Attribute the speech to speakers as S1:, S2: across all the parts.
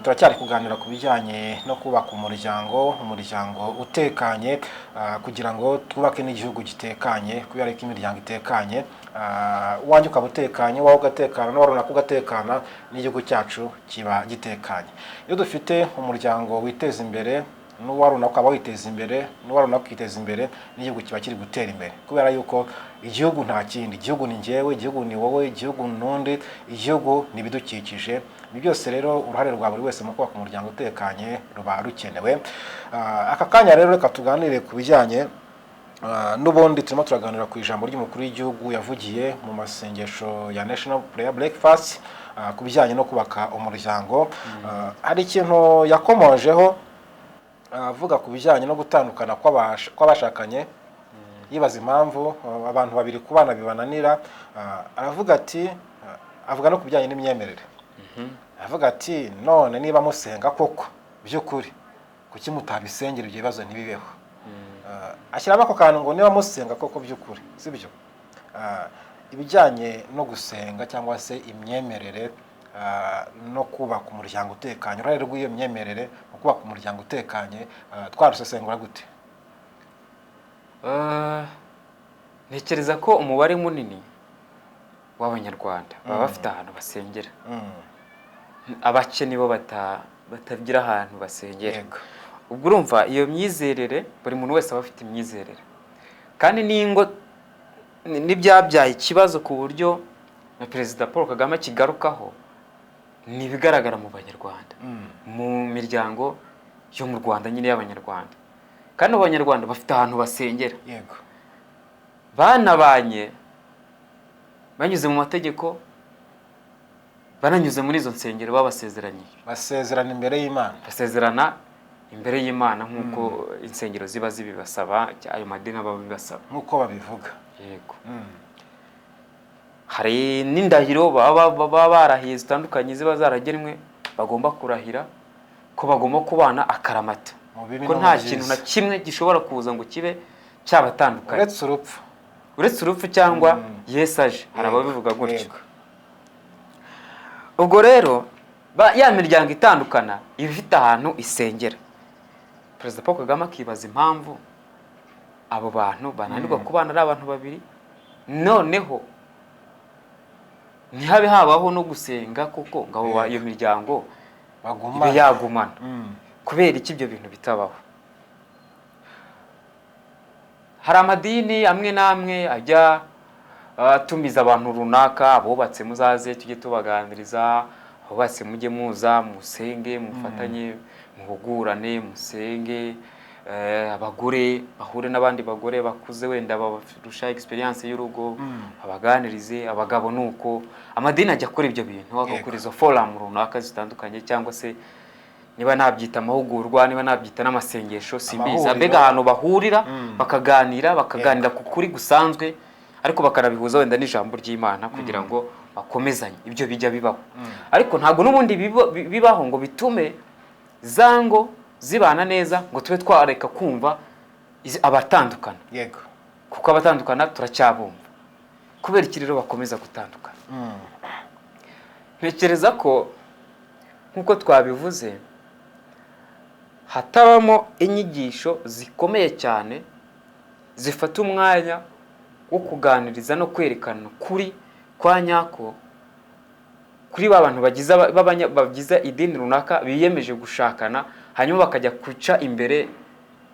S1: turacyari kuganira ku bijyanye no kubaka umuryango utekanye kugira ngo twubake n'igihugu gitekanye kubera ko imiryango itekanye wanjye ukaba utekanye wawe ugatekana n'uwari runaka ugatekana n'igihugu cyacu kiba gitekanye. Iyo dufite umuryango witeza imbere n'uwari runaka ukaba witeza imbere n'uwari runaka ukiteza imbere n'igihugu kiba kiri gutera imbere kubera yuko igihugu nta kindi, igihugu ni njyewe, igihugu ni wowe, igihugu n'undi, igihugu ni ibidukikije. Ibi byose rero uruhare rwa buri wese mu kubaka umuryango utekanye ruba rukenewe. Aka kanya rero reka tuganire ku bijyanye n'ubundi turimo turaganira ku ijambo ry'umukuru w'igihugu yavugiye mu masengesho ya National Prayer Breakfast ku bijyanye no kubaka umuryango. Hari ikintu yakomojeho avuga ku bijyanye no gutandukana kw'abashakanye, yibaza impamvu abantu babiri kubana bibananira. Aravuga ati avuga no ku bijyanye n'imyemerere. Avuga ati none niba musenga koko by'ukuri kuki mutabisengera ibyo bibazo ntibibeho. Ashyiramo ako kantu ngo niba musenga koko by'ukuri sibyo. Ibijyanye no gusenga cyangwa se imyemerere no kubaka umuryango utekanye, uruhare rw'iyo myemerere mu kubaka umuryango utekanye twarusesengura gute?
S2: Ntekereza ko umubare munini w'Abanyarwanda baba bafite ahantu basengera. Abakene bo batagira ahantu basengera. Ubwo urumva iyo myizerere buri muntu wese aba afite imyizerere, kandi n'ingo n'ibyabyaye ikibazo ku buryo na Perezida Paul Kagame akigarukaho ni ibigaragara mu Banyarwanda, mu miryango yo mu Rwanda nyine y'Abanyarwanda. Kandi Abanyarwanda bafite ahantu basengera, banabanye banyuze mu mategeko, bananyuze muri izo nsengero babasezeraniye,
S1: basezerana imbere y'Imana,
S2: basezerana imbere y'Imana nk'uko insengero ziba zibibasaba, ayo madini aba bibasaba
S1: nk'uko babivuga.
S2: Yego. Hari n'indahiro baba barahiye zitandukanye ziba zaragenwe, bagomba kurahira ko bagomba kubana akaramata, ko nta kintu na kimwe gishobora kuza ngo kibe cyabatandukanye uretse urupfu cyangwa Yesu aje. Hari ababivuga gutyo. Ubwo rero ya miryango itandukana iba ifite ahantu isengera. Perezida Paul Kagame akibaza impamvu abo bantu bananirwa kubana ari abantu babiri, noneho ntihabe habaho no gusenga kuko ngo iyo miryango ibe yagumana. Kubera iki ibyo bintu bitabaho? Hari amadini amwe n'amwe ajya atumiza abantu runaka, abubatse muzaze tujye tubaganiriza, abubatse mujye muza musenge, mufatanye, muhugurane, musenge, abagore bahure n'abandi bagore bakuze wenda barusha experience y'urugo, abaganirize, abagabo nuko. Amadini ajya akora ibyo bintu, agakora izo forum runaka zitandukanye, cyangwa se niba nabyita amahugurwa, niba nabyita n'amasengesho simbiza, mbega ahantu bahurira bakaganira ku kuri gusanzwe, ariko bakanabihuza wenda n'ijambo ry'Imana kugira ngo bakomezanye. Ibyo bijya bibaho, ariko ntago n'ubundi bibaho ngo bitume zango zibana neza ngo tube twareka kumva abatandukana.
S1: Yego.
S2: Kuko abatandukana turacyabumva. Kubera iki rero bakomeza gutandukana? Ntekereza ko nkuko twabivuze hatabamo inyigisho zikomeye cyane zifata umwanya wo kuganiriza no kwerekana kuri kwa nyako kuri babantu bagize idini runaka biyemeje gushakana, hanyuma bakajya kuca imbere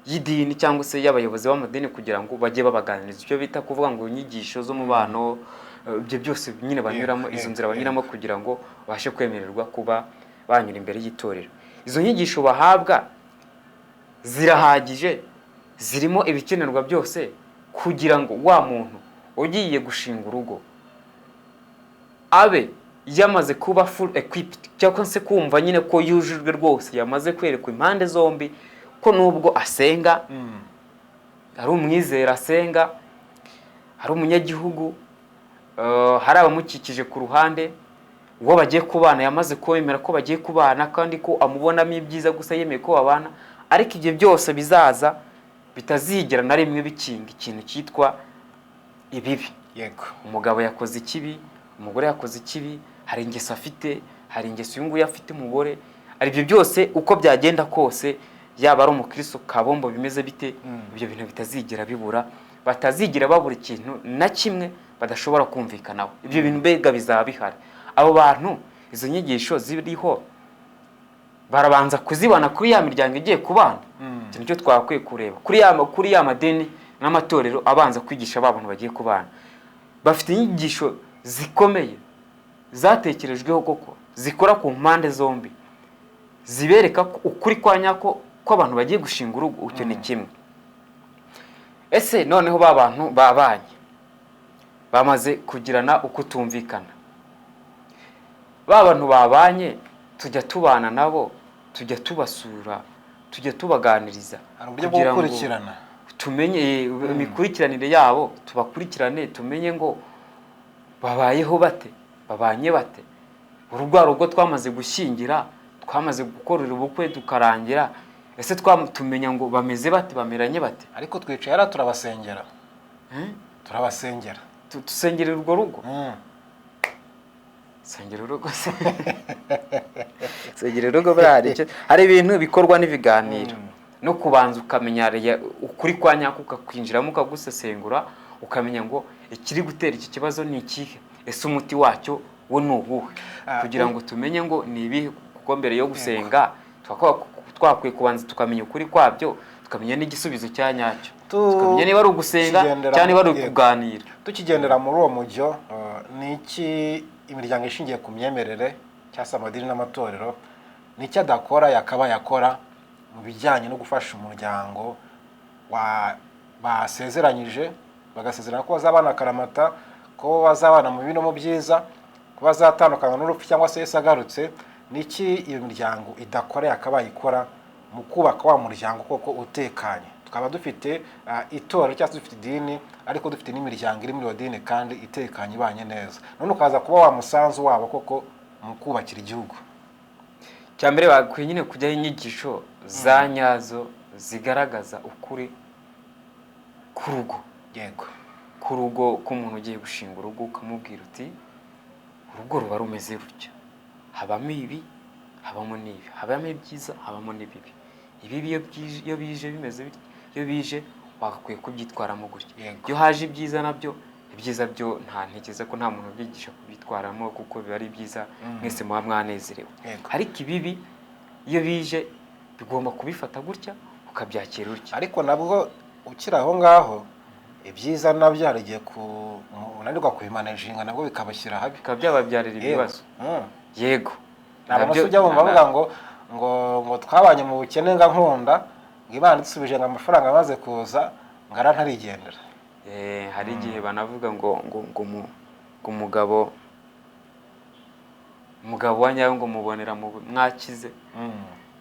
S2: y'idini cyangwa se y'abayobozi b'amadini kugira ngo bajye babaganiriza. Icyo bita kuvuga ngo inyigisho zo mu bano, ibyo byose nyine banyuramo, izo nzira banyuramo kugira ngo bashe kwemererwa kuba banyura imbere y'itorero. Izo nyigisho bahabwa zirahagije, zirimo ibikenerwa byose kugira ngo wa muntu ugiye gushinga urugo abe yamaze kuba full equipped, cyangwa se kumva nyine ko yujujwe rwose, yamaze kwerekwa impande zombi ko nubwo asenga, ari umwizera asenga, ari umunyagihugu, hari abamukikije ku ruhande, uwo bagiye kubana yamaze kwemera ko bagiye kubana kandi ko amubonamo ibyiza gusa, yemeye ko babana. Ariko ibyo byose bizaza bitazigera na rimwe bikinga ikintu cyitwa ibibi.
S1: Yego.
S2: Umugabo yakoze ikibi, umugore yakoze ikibi, hari ingeso afite, hari ingeso y'unguye afite umugore, aribyo byose uko byagenda kose, yaba ari umukristo kabombo bimeze bite, ibyo bintu bitazigera bibura, batazigira babura ikintu na kimwe badashobora kumvikanaho. Ibyo bintu mbega bizaba bihari. Abo bantu izo nyigisho ziriho barabanza kuzibana kuri ya miryango igiye kubana. Icyo nicyo twakwiye kureba kuri ya madini n'amatorero abanza kwigisha abantu bagiye kubana. Bafite inyigisho zikomeye zatekerejweho koko, zikora ku mpande zombi, zibereka ukuri kwa nyako ko abantu bagiye gushinga urugo. Icyo ni kimwe. Ese noneho ba bantu babanye bamaze kugirana ukutumvikana, ba bantu babanye tujya tubana nabo, tujya tubasura, tujya tubaganiriza
S1: kugira ngo
S2: tumenye imikurikiranire yabo, tubakurikirane tumenye ngo babayeho bate, babanye bate. Urugo twamaze gushyingira, twamaze gukorera ubukwe tukarangira, ese tumenya ngo bameze bate, bameranye bate.
S1: Ariko twicara turabasengera, turabasengera,
S2: tusengerera urwo rugo. Sengera urugo se. Sengera urugo hari ibintu bikorwa n'ibiganiro no kubanza ukamenya ukuri kwa nyako, ukakwinjiramo ukagusesengura, ukamenya ngo ikiri gutera iki kibazo ni ikihe, ese umuti wacyo wo ni uwuhe, kugira ngo tumenye ngo ni ibihe. Kuko mbere yo gusenga twakwiye kubanza tukamenya ukuri kwabyo, tukamenya n'igisubizo cya nyacyo, tukamenya niba ari ugusenga cyangwa niba ari ukuganira.
S1: Tukigendera muri uwo mujyo, ni iki imiryango ishingiye ku myemerere cyangwa se amadini n'amatorero ni icyo adakora yakaba yakora mu bijyanye no gufasha umuryango basezeranyije, bagasezerana ko bazabana akaramata, ko bazabana mu bino mu byiza, ko bazatandukana n'urupfu cyangwa se Yesu agarutse. Niki iyo miryango idakora yakaba ikora mu kubaka wa muryango koko utekanye? Tukaba dufite itorero cyangwa dufite idini, ariko dufite n'imiryango iri muri iyo dini kandi itekanye ibanye neza. None ukaza kuba wa musanzu wabo koko mu kubakira igihugu.
S2: Cyambere bakwiye nyine kujyaho inyigisho za nyazo zigaragaza ukuri ku rugo.
S1: Yego.
S2: Ku rugo k'umuntu ugiye gushinga urugo, ukamubwira uti urugo ruba rumeze rutya, habamo ibi, habamo n'ibi, habamo ibyiza, habamo n'ibibi. Ibibi iyo bije bimeze bityo, iyo bije wakwiye kubyitwaramo gutya. Iyo haje ibyiza nabyo, ibyiza byo nta ntekereza ko nta muntu ubyigisha kubyitwaramo, kuko biba ari byiza mwese muba mwanezerewe. Ariko ibibi iyo bije bigomba kubifata gutya, ukabyakira gutya.
S1: Ariko nabwo ukira aho ngaho, ibyiza nabyo harigiye unanirwa kubimanejinga, nabwo bikabashyira habi,
S2: bikaba byababyarira ibibazo. Yego.
S1: Nabyo ujya bumva bavuga ngo twabanye mu bukene nga nkunda, ngo Imana idusubije ngo amafaranga amaze kuza ngara ntarigendera.
S2: Hari igihe banavuga ngo umugabo wa nyawe ngo mubonera mwakize,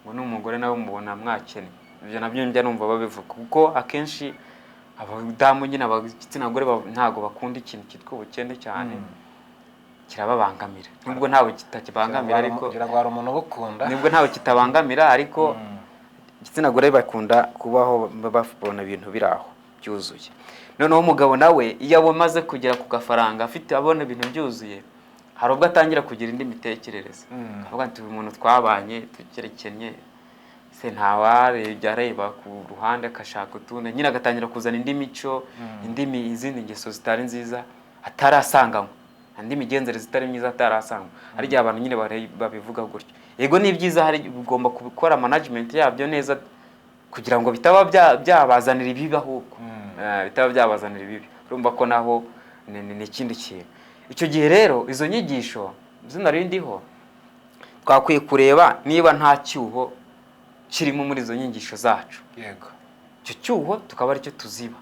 S2: ngo n'umugore nawe mubona mwakene. Ibyo nabyo njya numva babivuga, kuko akenshi abadamu nyine abagitsina gore ntago bakunda ikintu cyitwa ubukene cyane, kirababangamira. Nubwo ntawe kitakibangamira, ariko
S1: kugira ngo hari umuntu ubukunda,
S2: nubwo ntawe kitabangamira, ariko igitsina gore bakunda kubaho babona ibintu biraho byuzuye. Noneho umugabo nawe iyo amaze kugera ku gafaranga afite, abona ibintu byuzuye, hari ubwo atangira kugira indi mitekerereze. Avuga ati uyu muntu twabanye tukerekennye, se ntawarebye areba ku ruhande akashaka utundi, nyine agatangira kuzana indi mico, izindi ngeso zitari nziza atarasanganywe, andi migenzereze zitari myiza atarasanganywe. Hari igihe abantu nyine babivuga gutyo. Yego ni byiza, hari ugomba kubikora management yabyo neza, kugira ngo bitaba byabazanira ibibi, ahubwo bitaba byabazanira ibibi. Urumva ko naho ni ikindi kintu. Icyo gihe rero izo nyigisho zinarindiho, twakwiye kureba niba nta cyuho kirimo muri izo nyigisho zacu.
S1: Yego.
S2: Icyo cyuho tukaba aricyo tuziba.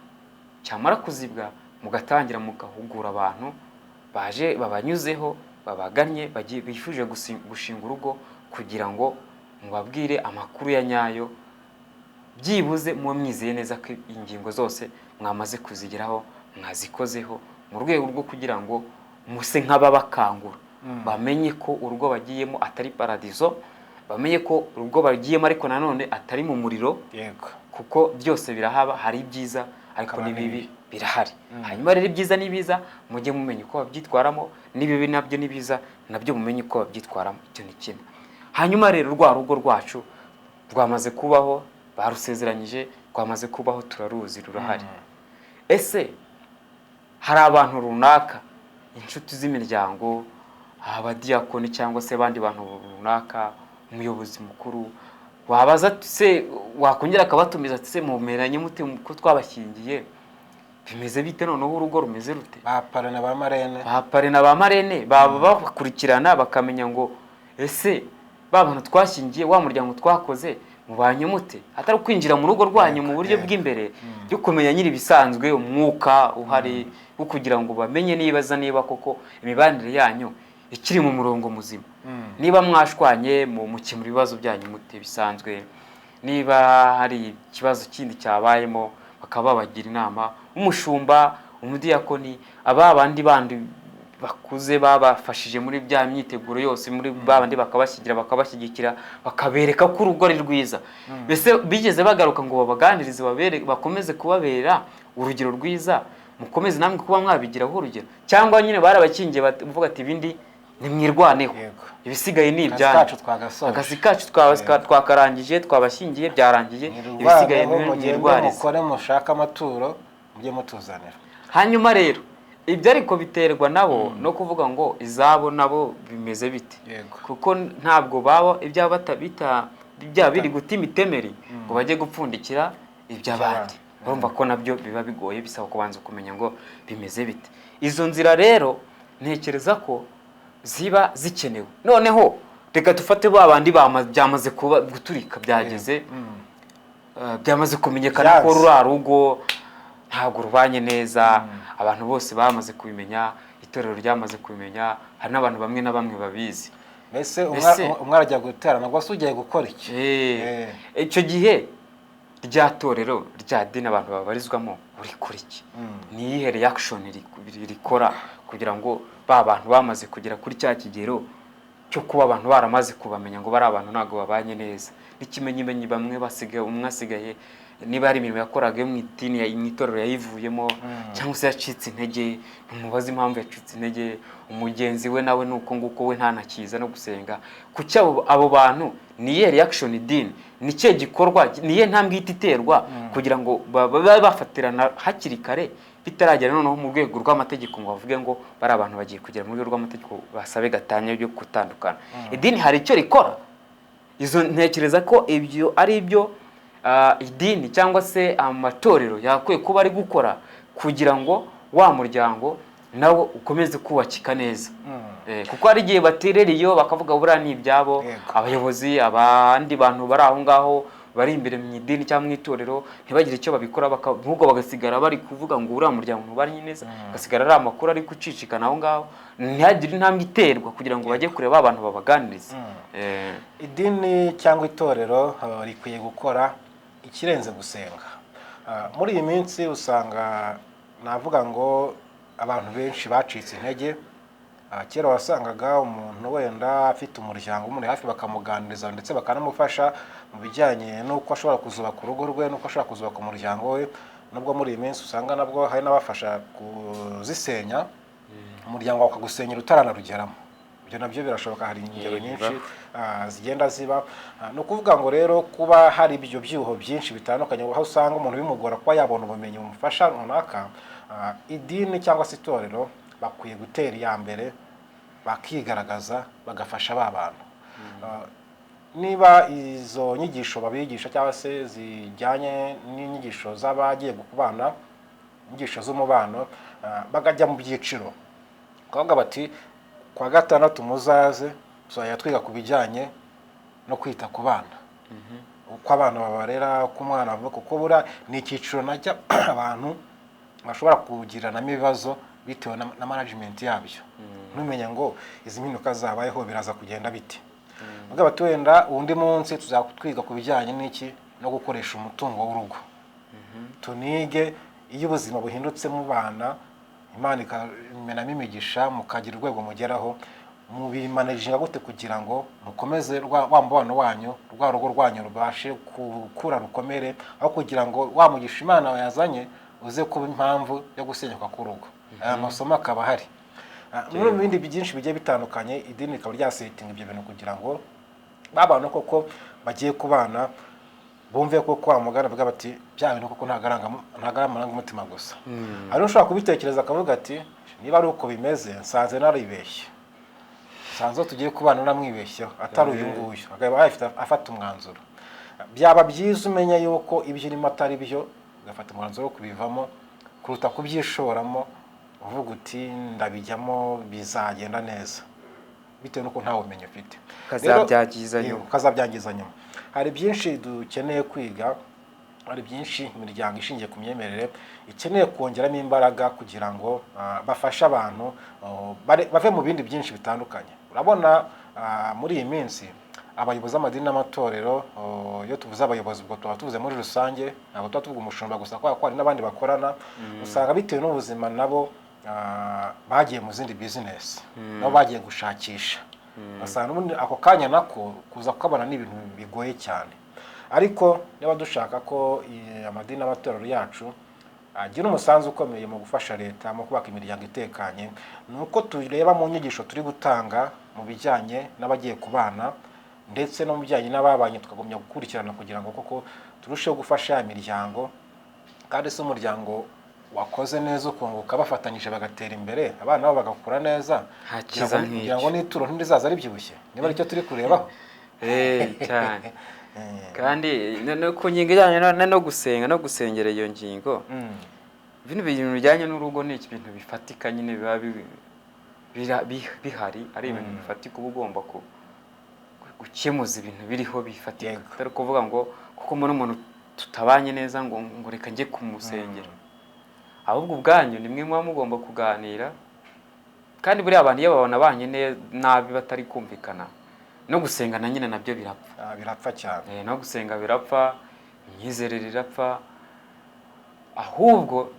S2: Cyamara kuzibwa, mugatangira mugahugura abantu baje babanyuzeho, babagannye, bifuje gushinga urugo, kugira ngo mubabwire amakuru ya nyayo, byibuze muba mwizeye neza ko ingingo zose mwamaze kuzigeraho, mwazikozeho, mu rwego rwo kugira ngo muse nk'ababakangura, bamenye ko urugo bagiyemo atari paradizo, bamenye ko urugo bagiyemo ariko nanone atari mu muriro.
S1: Yego.
S2: Kuko byose birahaba, hari ibyiza ariko n'ibibi birahari. Hanyuma rero ibyiza n'ibiza mujye mumenye uko babyitwaramo, n'ibibi nabyo n'ibiza nabyo mumenye uko babyitwaramo. Icyo ni kimwe. hanyuma rero rwa rugo rwacu rwamaze kubaho, barusezeranyije, rwamaze kubaho, turaruzi, rurahari. Ese hari abantu runaka, inshuti z'imiryango, abadiyakoni cyangwa se abandi bantu runaka, umuyobozi mukuru, wabaza se wakongera akabatumiza ati se mumeranye mute ko twabashyingiye, bimeze bite noneho urugo rumeze rute?
S1: ba parena ba marene
S2: ba marene baba bakurikirana bakamenya ngo ese ba bantu twashyingiye, wa muryango twakoze mubanye mute, atari kwinjira mu rugo rwanyu mu buryo bw'imbere byo kumenya nyiri bisanzwe, umwuka uhari wo kugira ngo bamenye niba koko imibanire yanyu ikiri mu murongo muzima. Niba mwashwanye mukemura ibibazo byanyu mute bisanzwe, niba hari ikibazo kindi cyabayemo bakaba babagira inama, umushumba, umudiyakoni, abandi bandi bakuze babafashije muri bya myiteguro yose, muri babandi bakabashyigikira bakabereka ko urugo ari rwiza. Bese bigeze bagaruka ngo babaganirize, bakomeze kubabera urugero rwiza, mukomeze namwe kuba mwabigiraho urugero, cyangwa nyine barabakingiye bavuga ati ibindi nimwirwaneho, ibisigaye ni ibyanyu, akazi kacu twakarangije, twabashyingiye, byarangiye, ibisigaye mwirwarize,
S1: mukore mushaka amaturo mujye mutuzanira.
S2: hanyuma rero ibyo ariko biterwa nabo no kuvuga ngo izabo nabo bimeze bite, kuko ntabwo baba ibya batabita bya biri guta imitemeri ngo bajye gupfundikira iby'abandi. Urumva ko nabyo biba bigoye, bisaba kubanza kumenya ngo bimeze bite. Izo nzira rero ntekereza ko ziba zikenewe. Noneho reka dufate babandi byamaze kuba guturika, byageze byamaze kumenyekana ko rura rugo ntabwo rubanye neza, abantu bose bamaze kubimenya, itorero ryamaze kubimenya, hari n'abantu bamwe na bamwe babizi.
S1: Mbese umwe arajya guterana ngo ase ugiye gukora iki?
S2: Icyo gihe rya torero rya dini abantu babarizwamo uri kuri iki, ni iyihe reaction rikora kugira ngo ba bantu bamaze kugera kuri cya kigero cyo kuba abantu baramaze kubamenya ngo bari abantu ntago babanye neza, n'ikimenyimenyi bamwe basigaye, umwe asigaye niba hari imirimo yakoraga mu idini ya itorero yayivuyemo cyangwa se yacitse intege, umubaza impamvu yacitse intege, umugenzi we nawe nuko nguko we ntanakiza no gusenga. Kuki abo bantu niye reaction idini, nikiye gikorwa, niye ntambwe ititerwa kugira ngo babe bafatirana hakiri kare bitaragera noneho mu rwego rw'amategeko ngo bavuge ngo bari abantu bagiye kugera mu rwego rw'amategeko basabe gatanya byo gutandukana. Idini hari icyo rikora. Izo ntekereza ko ibyo ari ibyo idini cyangwa se amatorero yakwiye kuba ari gukora kugira ngo wa muryango nawo ukomeze kubakika neza. Kuko hari igihe baterera iyo bakavuga buriya ni ibyabo, abayobozi, abandi bantu bari aho ngaho bari imbere mu idini cyangwa mu itorero ntibagire icyo babikora, ahubwo bagasigara bari kuvuga ngo uriya muryango ntubanye neza, gasigara ari amakuru ari gucicikana aho ngaho, ntihagire intambwe iterwa kugira ngo bajye kureba abantu babaganiriza.
S1: Idini cyangwa itorero rikwiye gukora ikirenze gusenga. Muri iyi minsi usanga navuga ngo abantu benshi bacitse intege. Kera wasangaga umuntu wenda afite umuryango umuri hafi bakamuganiriza ndetse bakanamufasha mu bijyanye n'uko ashobora kuzubaka urugo rwe, n'uko ashobora kuzubaka umuryango we. Nubwo muri iyi minsi usanga nabwo hari n'abafasha kuzisenya, umuryango wakagusenyera utaranarugeramo. Ibyo nabyo birashoboka, hari ingero nyinshi zigenda ziba. No kuvuga ngo rero kuba hari ibyo byuho byinshi bitandukanye, aho usanga umuntu bimugora kuba yabona ubumenyi bumufasha runaka, idini cyangwa se itorero bakwiye gutera iya mbere, bakigaragaza, bagafasha ba bantu. Niba izo nyigisho babigisha cyangwa se zijyanye n'inyigisho z'abagiye kubana, inyigisho z'umubano, bagajya mu byiciro, kavuga bati kwa gatandatu muzaze tuzajya twiga ku bijyanye no kwita ku bana, uko abana babarera, uko umwana avuka, kuko bura ni icyiciro najya abantu bashobora kugiranamo ibibazo bitewe na management yabyo. Numenya ngo izi mpinduka zabayeho biraza kugenda bite. Vuga bati wenda undi munsi tuzakwiga ku bijyanye n'iki no gukoresha umutungo w'urugo. Tunige iyo ubuzima buhindutse mu bana, Imana ikamenamo imigisha mukagira urwego mugeraho, mubimanaginga gute kugira ngo mukomeze wa mubano wanyu, rwa rugo rwanyu rubashe gukura rukomere, aho kugira ngo wa mugisha Imana yazanye uze kuba impamvu yo gusenyuka k'urugo. Aya masomo akaba hari. Muri bindi byinshi bigiye bitandukanye, idini ikaba ryasetinga ibyo bintu kugira ngo babana koko bagiye kubana bumve ko kwa mugana bavuga bati bya bintu koko ntagarama umutima gusa. Ari ushobora kubitekereza akavuga ati niba ari uko bimeze nsanze naribeshye, sanzo tugiye kubana namwibeshyeho atari uyu nguyu, akaba afata umwanzuro. Byaba byiza umenya yuko ibyo urimo atari byo, ugafata umwanzuro wo kubivamo kuruta kubyishoramo uvuga uti ndabijyamo bizagenda neza bitewe nuko ntawe umenye ufite, ukazabyangiza nyuma. Hari byinshi dukeneye kwiga, hari byinshi imiryango ishingiye ku myemerere ikeneye kongeramo imbaraga kugira ngo bafashe abantu bave mu bindi byinshi bitandukanye. Urabona muri iyi minsi abayobozi b'amadini n'amatorero, iyo tuvuze abayobozi ubwo tuba tuvuze muri rusange, ntabwo tuba tuvuga umushumba gusa ko hari n'abandi bakorana, usanga bitewe n'ubuzima nabo bagiye mu zindi business, nabo bagiye gushakisha. Basanga n'ubundi ako kanya nako kuza kukabona n'ibintu bigoye cyane. Ariko niba dushaka ko amadini n'amatorero yacu agira umusanzu ukomeye mu gufasha leta mu kubaka imiryango itekanye, nuko tureba mu nyigisho turi gutanga mu bijyanye n'abagiye kubana ndetse no mu bijyanye n'ababanye, tukagumya gukurikirana kugira ngo koko turusheho gufasha imiryango, kandi se umuryango wakoze neza ukunguka bafatanyije bagatera imbere, abana babo bagakura neza, kugira ngo n'ituro ntizaza ari byibushye. Niba aricyo turi kurebaho
S2: cyane. Kandi ku ngingo ijyanye no gusenga no gusengera iyo ngingo, ibintu bijyanye n'urugo ni ibintu bifatika nyine biba bihari, ari ibintu bifatika uba ugomba gukemuza ibintu biriho bifatika, atari kuvuga ngo kuko muri umuntu tutabanye neza ngo reka njye kumusengera. Ahubwo ubwanyu nimwe muba mugomba kuganira, kandi buriya abantu iyo babona abanye nabi batari kumvikana, no gusengana nyine nabyo
S1: birapfa cyane.
S2: No gusenga birapfa, imyizerere irapfa. Ahubwo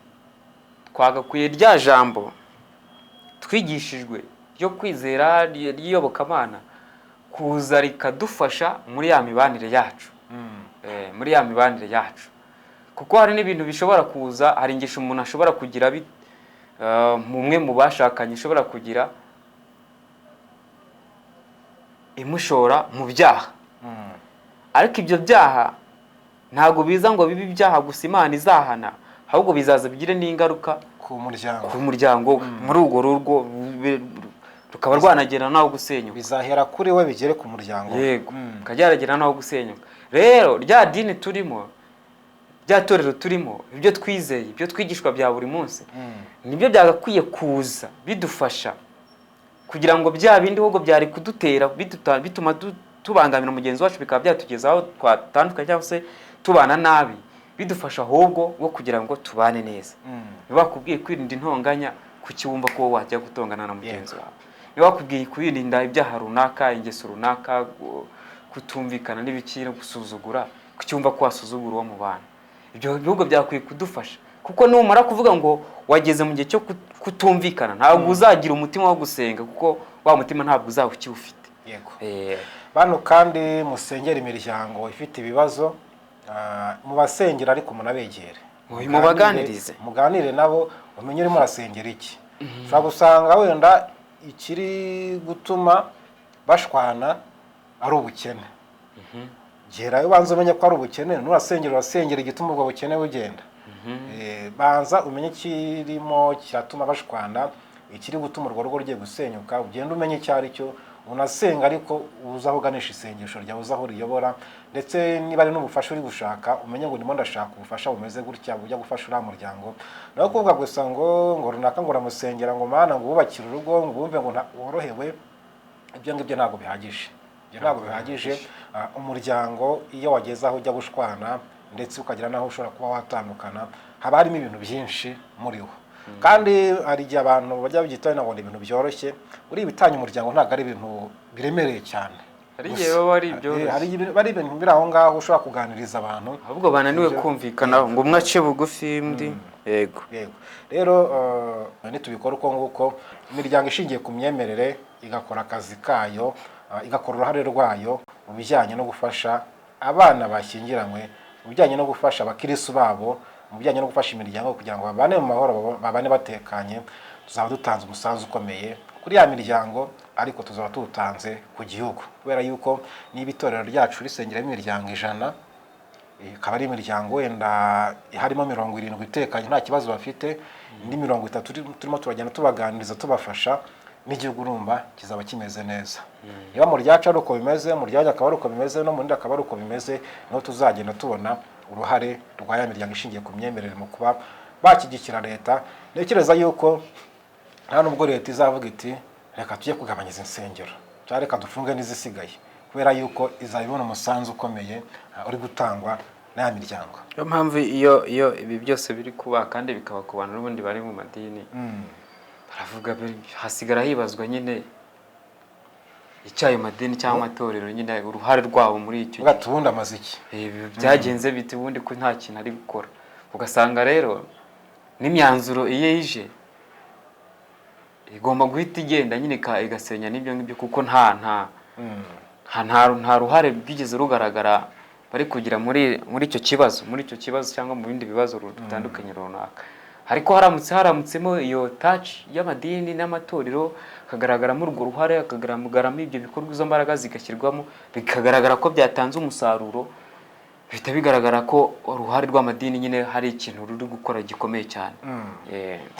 S2: twagakwiye rya jambo twigishijwe ryo kwizera ry'iyobokamana kuza rikadufasha muri ya mibanire yacu, muri ya mibanire yacu. Kuko hari n'ibintu bishobora kuza, hari ingisho umuntu ashobora kugira mumwe mu bashakanye ishobora kugira imushora mu byaha. Ariko ibyo byaha ntago biza ngo bibe ibyaha gusa Imana izahana, ahubwo bizaza bigire n'ingaruka
S1: ku
S2: muryango muri urwo rugo, rukaba rwanagera naho gusenyuka.
S1: Bizahera kuri we bigere ku muryango.
S2: Yego, kageragera naho gusenyuka. Rero rya dini turimo, rya torero turimo, ibyo twizeye, ibyo twigishwa bya buri munsi, nibyo byagakwiye kuza bidufasha kugira ngo bya bindi ahubwo byari kudutera bituma tubangamira mugenzi wacu, bikaba byatugeza aho twatandukanye cyangwa se tubana nabi, bidufasha ahubwo wo kugira ngo tubane neza. Bakubwiye kwirinda intonganya, kuki wumva ko wajya gutongana na mugenzi wawe? Bakubwiye kwirinda ibyaha runaka, ingeso runaka, kutumvikana n'ibikira, gusuzugura, kuki wumva ko wasuzugura uwo mu bana? Ibyo bihugu byakwiye kudufasha, kuko numara kuvuga ngo wageze mu gihe cyo kutumvikana, ntabwo uzagira umutima wo gusenga, kuko wa mutima ntabwo uzaba ukiwufite.
S1: Yego. Bano kandi musengera imiryango ifite ibibazo, mu basengera ariko munabegere,
S2: mubaganirize,
S1: muganire nabo, umenye urimo urasengera iki. Ushobora gusanga wenda ikiri gutuma bashwana ari ubukene. Gera ubanza umenye ko ari ubukene, urasengera igituma ubwo bukene bugenda. Banza umenye kirimo kiratuma bashwana, ikiri gutuma urwo rugo rugiye gusenyuka, ugenda umenye icyo ari cyo, unasenga ariko uzaho uganisha isengesho ryawe, uzaho riyobora. Ndetse niba ari n'ubufasha uri gushaka, umenye ngo ndimo ndashaka ubufasha bumeze gutya bujya gufasha uriya muryango. Naho kuvuga gusa ngo runaka ngo uramusengera ngo Mana ngo wubakire urugo, ngo bumve ngo worohewe, ibyo ngibyo ntabwo bihagije. Ntabwo bihagije. Umuryango iyo wageze aho ujya gushwana ndetse ukagira naho ushobora kuba watandukana, haba harimo ibintu byinshi muri wo. Kandi hari igihe abantu bajya byitaho ngo ibintu byoroshye, uri ibitanye umuryango ntabwo ari ibintu biremereye cyane.
S2: Hari igihe baba ari byoroshye,
S1: hari ibintu biri aho ngaho ushobora kuganiriza abantu,
S2: ahubwo bananiwe kumvikana ngo umwe ace bugufi undi. Yego.
S1: Rero nitubikora uko nguko, imiryango ishingiye ku myemerere igakora akazi kayo, igakora uruhare rwayo mu bijyanye no gufasha abana bashyingiranywe, mu bijyanye no gufasha abakirisu babo, mu bijyanye no gufasha imiryango kugira ngo babane mu mahoro, babane batekanye, tuzaba dutanze umusanzu ukomeye kuri ya miryango, ariko tuzaba tuwutanze ku gihugu, kubera yuko niba itorero ryacu risengeramo imiryango 100, ikaba ari imiryango wenda harimo 70 itekanye nta kibazo bafite, indi 30 turimo turagenda tubaganiriza tubafasha, n'igihugu urumva kizaba kimeze neza. Niba mu ryacu ari uko bimeze, mu ryanyu akaba ari uko bimeze, no mu ndi akaba ari uko bimeze, niho tuzagenda tubona uruhare rwa ya miryango ishingiye ku myemerere mu kuba bakigikira leta. Ntekereza yuko nta nubwo leta izavuga iti reka tujye kugabanya izi nsengero cyangwa reka dufunge n'izisigaye, kubera yuko izabibona umusanzu ukomeye uri gutangwa n'aya miryango.
S2: Yo mpamvu iyo ibi byose biri kuba kandi bikaba ku bantu n'ubundi bari mu madini, baravuga hasigara hibazwa nyine icyayo madini cyangwa amatorero nyine uruhare rwabo muri icyo
S1: gihe. Ubundi amaze iki?
S2: Byagenze biti ubundi ko nta kintu ari gukora. Ugasanga rero n'imyanzuro iyo ije igomba guhita igenda nyine igasenya n'ibyo ngibyo, kuko nta ruhare bwigeze rugaragara bari kugira muri icyo kibazo cyangwa mu bindi bibazo bitandukanye runaka. Ariko haramutsemo iyo touch y'amadini n'amatorero, kagaragaramo urwo ruhare, akagaragaramo ibyo bikorwa, izo mbaraga zigashyirwamo, bikagaragara ko byatanze umusaruro, bihita bigaragara ko uruhare rw'amadini nyine hari ikintu ruri gukora gikomeye cyane.